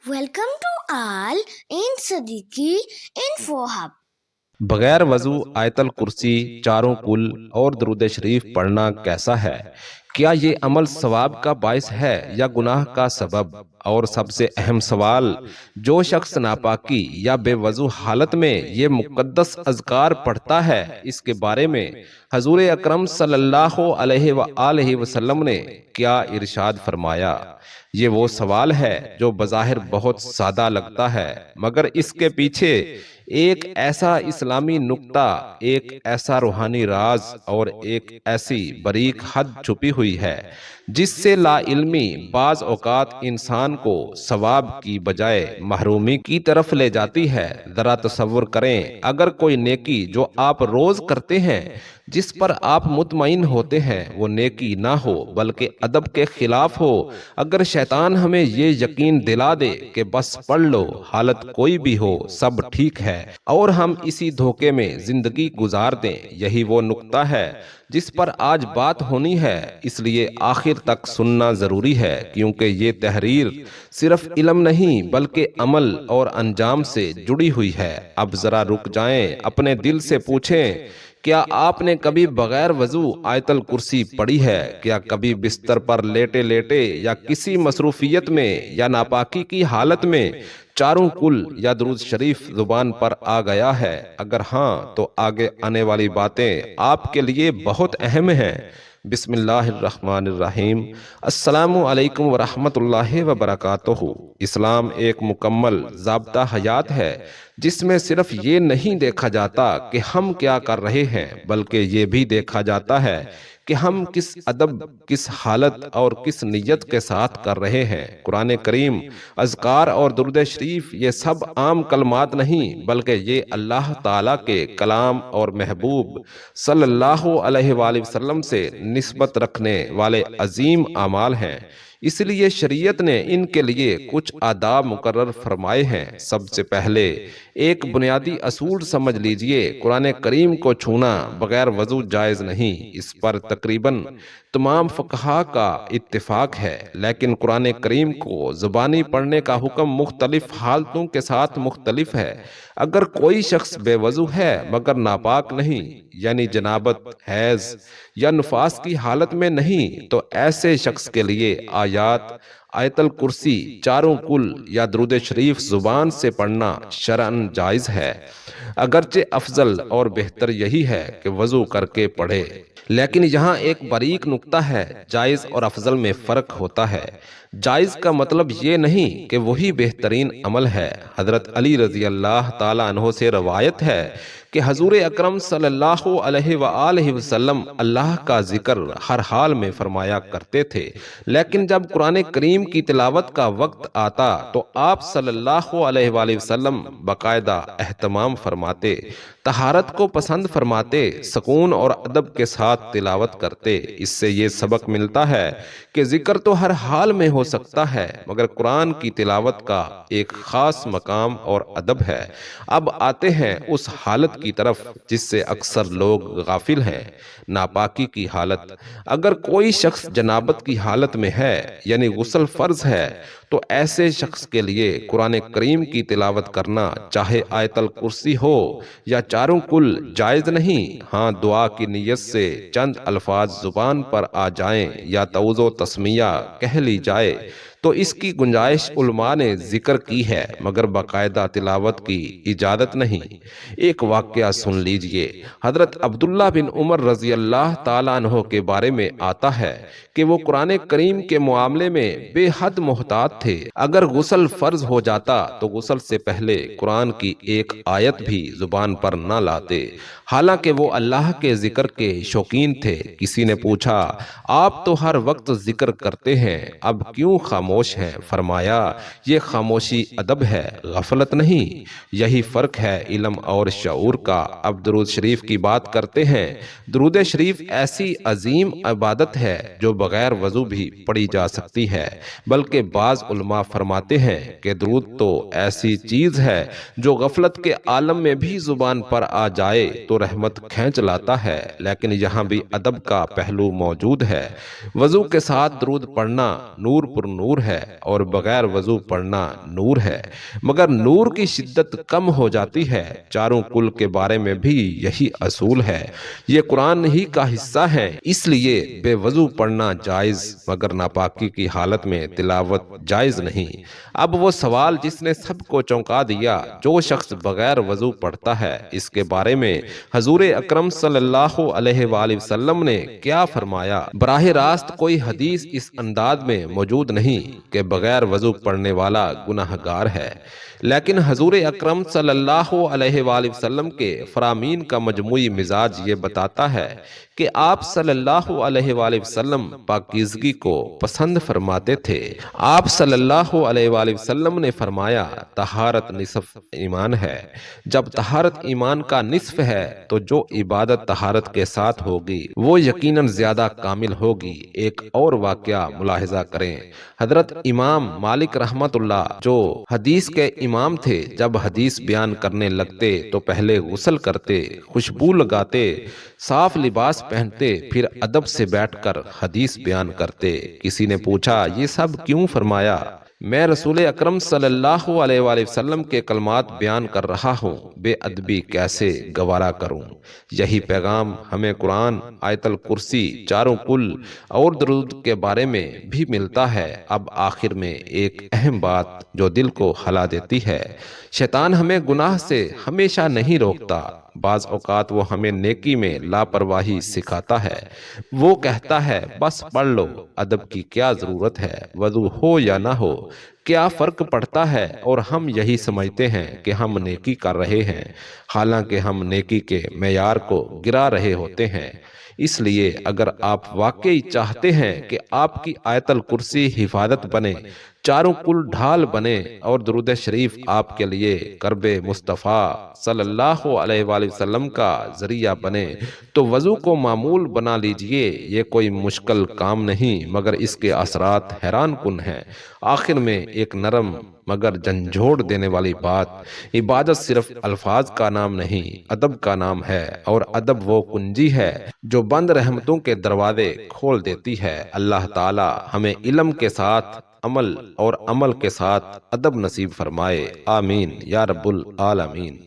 Welcome to all in Siddiqui Info Hub. बगैर वजू आयतल कुर्सी, चारों कुल और दरूद शरीफ पढ़ना कैसा है? क्या ये अमल सवाब का बायस है या गुनाह का सबब? और सबसे अहम सवाल, जो शख्स नापाकी या बेवजू हालत में ये मुकद्दस अज़कार पढ़ता है, इसके बारे में हजूर अकरम सल्लल्लाहु अलैहि वसल्लम ने क्या इरशाद फरमाया? ये वो सवाल है जो बज़ाहिर बहुत सादा लगता है, मगर इसके पीछे एक ऐसा इस्लामी नुक्ता, एक ऐसा रूहानी राज और एक ऐसी बारीक हद छुपी हुई है जिससे ला इल्मी बाज औकात इंसान को सवाब की बजाय महरूमी की तरफ ले जाती है। जरा तसव्वुर करें, अगर कोई नेकी जो आप रोज करते हैं, जिस पर आप मुतमईन होते हैं, वो नेकी ना हो बल्कि अदब के खिलाफ हो, अगर शैतान हमें ये यकीन दिला दे कि बस पढ़ लो, हालत कोई भी हो सब ठीक है, और हम इसी धोखे में जिंदगी गुजार दें, यही वो नुक्ता है जिस पर आज बात होनी है। इसलिए आखिर तक सुनना जरूरी है, क्योंकि ये तहरीर सिर्फ इल्म नहीं बल्कि अमल और अंजाम से जुड़ी हुई है। अब जरा रुक जाएं, अपने दिल से पूछें, क्या आपने कभी बगैर वजू आयतल कुर्सी पढ़ी है? क्या कभी बिस्तर पर लेटे लेटे या किसी मसरूफियत में या नापाकी की हालत में चारों कुल या दुरूद शरीफ जुबान पर आ गया है? अगर हाँ, तो आगे आने वाली बातें आपके लिए बहुत अहम हैं। बिस्मिल्लाहिर्रहमानिर्रहीम। अस्सलामु अलैकुम वरहमतुल्लाहि वबरकातुहू। इस्लाम एक मुकम्मल ज़ाब्ता हयात है जिसमें सिर्फ ये नहीं देखा जाता कि हम क्या कर रहे हैं, बल्कि ये भी देखा जाता है कि हम किस अदब, किस हालत और किस नियत के साथ कर रहे हैं। कुरान करीम, अज़कार और दुरूद शरीफ ये सब आम कलमात नहीं, बल्कि ये अल्लाह ताला के कलाम और महबूब सल्लल्लाहु अलैहि वसल्लम से निस्बत रखने वाले अजीम आमाल हैं। इसलिए शरीयत ने इनके लिए कुछ आदाब मुकर्रर फरमाए हैं। सबसे पहले एक बुनियादी असूल समझ लीजिए, कुरान करीम को छूना बगैर वजू जायज नहीं। इस पर तकरीबन तमाम फक़हा का इत्तिफाक है, लेकिन कुरान करीम को ज़ुबानी पढ़ने का हुक्म मुख्तलिफ हालतों के साथ मुख्तलिफ है। अगर कोई शख्स बेवजू है मगर नापाक नहीं, यानी जनाबत, हैज या नुफास की हालत में नहीं, तो ऐसे शख्स के लिए आयात, आयतल कुर्सी, चारों कुल या दुरूद शरीफ जुबान से पढ़ना शरअन जायज है। अगरचे अफजल और बेहतर यही है कि वजू करके पढ़े, लेकिन यहाँ एक बारीक नुक्ता है, जायज और अफजल में फर्क होता है। जायज का मतलब ये नहीं कि वही बेहतरीन अमल है। हजरत अली रजी अल्लाह ताला अन्हो से रवायत है कि हजूर अकरम सल्लल्लाहु अलैहि वसल्लम अल्लाह का जिक्र हर हाल में फरमाया करते थे, लेकिन जब कुरान करीम की तिलावत का वक्त आता तो आप सल्लल्लाहु अलैहि वसल्लम बाकायदा एहतमाम फरमाते, तहारत को पसंद फरमाते, सुकून और अदब के साथ तिलावत करते। इससे ये सबक मिलता है कि जिक्र तो हर हाल में हो सकता है, मगर कुरान की तिलावत का एक खास मकाम और अदब है। अब आते हैं उस हालत की तरफ जिससे अक्सर लोग गाफिल हैं, नापाकी की हालत। अगर कोई शख्स जनाबत की हालत में है, यानी गुस्ल फर्ज है, तो ऐसे शख्स के लिए कुरान करीम की तिलावत करना, चाहे आयतल कुर्सी हो या चारों कुल, जायज नहीं। हाँ, दुआ की नियत से चंद अल्फाज जुबान पर आ जाएं या तवज़ो तस्मिया कह ली जाए तो इसकी गुंजाइश उलमा ने जिक्र की है, मगर बाकायदा तिलावत की इजाजत नहीं। एक वाकया सुन लीजिए। हजरत अब्दुल्ला बिन उमर रजी अल्लाह ताला अन्हो के बारे में आता है कि वो कुरान करीम के मामले में बेहद मोहतात थे। अगर गुस्ल फर्ज हो जाता तो गुस्ल से पहले कुरान की एक आयत भी जुबान पर न लाते, हालांकि वो अल्लाह के जिक्र के शौकीन थे। किसी ने पूछा, आप तो हर वक्त जिक्र करते हैं, अब क्यों खामोश हैं? फरमाया, ये खामोशी अदब है, गफलत नहीं। यही फर्क है इल्म और शऊर का। अब दुरूद शरीफ की बात करते हैं। दुरूद शरीफ ऐसी अजीम इबादत है जो बगैर वजू भी पढ़ी जा सकती है, बल्कि बाज علماء فرماتے ہیں کہ درود تو ایسی چیز ہے جو غفلت کے عالم میں بھی زبان پر آ جائے تو رحمت کھینچ لاتا ہے، لیکن یہاں بھی ادب کا پہلو موجود ہے۔ وضو کے ساتھ درود پڑھنا نور پر نور ہے اور بغیر وضو پڑھنا نور ہے، مگر نور کی شدت کم ہو جاتی ہے۔ چاروں کل کے بارے میں بھی یہی اصول ہے، یہ قرآن ہی کا حصہ ہے، اس لیے بے وضو پڑھنا جائز مگر ناپاکی کی حالت میں تلاوت جائز نہیں۔ اب وہ سوال جس نے سب کو چونکا دیا، جو شخص بغیر وضو پڑھتا ہے، اس کے بارے میں حضور اکرم صلی اللہ علیہ وآلہ وسلم نے کیا فرمایا؟ براہ راست کوئی حدیث اس انداز میں موجود نہیں کہ بغیر وضو پڑھنے والا گناہگار ہے، لیکن حضور اکرم صلی اللہ علیہ وآلہ وسلم کے فرامین کا مجموعی مزاج یہ بتاتا ہے کہ آپ صلی اللہ علیہ وآلہ وسلم پاکیزگی کو پسند فرماتے تھے۔ آپ صلی اللہ علیہ وآلہ وسلم نے فرمایا، طہارت نصف ایمان ہے۔ جب طہارت ایمان کا نصف ہے تو جو عبادت طہارت کے ساتھ ہوگی وہ یقیناً زیادہ کامل ہوگی۔ ایک اور واقعہ ملاحظہ کریں، حضرت امام مالک رحمت اللہ جو حدیث کے امام تھے، جب حدیث بیان کرنے لگتے تو پہلے غسل کرتے، خوشبو لگاتے، صاف لباس پہنتے، پھر ادب سے بیٹھ کر حدیث بیان کرتے۔ کسی نے پوچھا، یہ سب کیوں فرمایا؟ میں رسول اکرم صلی اللہ علیہ وآلہ وسلم کے کلمات بیان کر رہا ہوں، بے ادبی کیسے گوارا کروں؟ یہی پیغام ہمیں قرآن، آیت الکرسی، چاروں کل اور درود کے بارے میں بھی ملتا ہے۔ اب آخر میں ایک اہم بات جو دل کو ہلا دیتی ہے، شیطان ہمیں گناہ سے ہمیشہ نہیں روکتا، بعض اوقات وہ ہمیں نیکی میں لاپرواہی سکھاتا ہے۔ وہ کہتا ہے بس پڑھ لو، ادب کی کیا ضرورت ہے، وضو ہو یا نہ ہو کیا فرق پڑتا ہے، اور ہم یہی سمجھتے ہیں کہ ہم نیکی کر رہے ہیں، حالانکہ ہم نیکی کے معیار کو گرا رہے ہوتے ہیں۔ اس لیے اگر آپ واقعی چاہتے ہیں کہ آپ کی آیت الکرسی حفاظت بنے، چاروں کل ڈھال بنے اور درود شریف آپ کے لیے قرب مصطفیٰ صلی اللہ علیہ وآلہ وسلم کا ذریعہ بنے، تو وضو کو معمول بنا لیجئے۔ یہ کوئی مشکل کام نہیں، مگر اس کے اثرات حیران کن ہیں۔ آخر میں ایک نرم مگر جھنجھوڑ دینے والی بات، عبادت صرف الفاظ کا نام نہیں، ادب کا نام ہے، اور ادب وہ کنجی ہے جو بند رحمتوں کے دروازے کھول دیتی ہے۔ اللہ تعالی ہمیں علم کے ساتھ عمل اور عمل کے ساتھ ادب نصیب فرمائے، آمین یا رب العالمین۔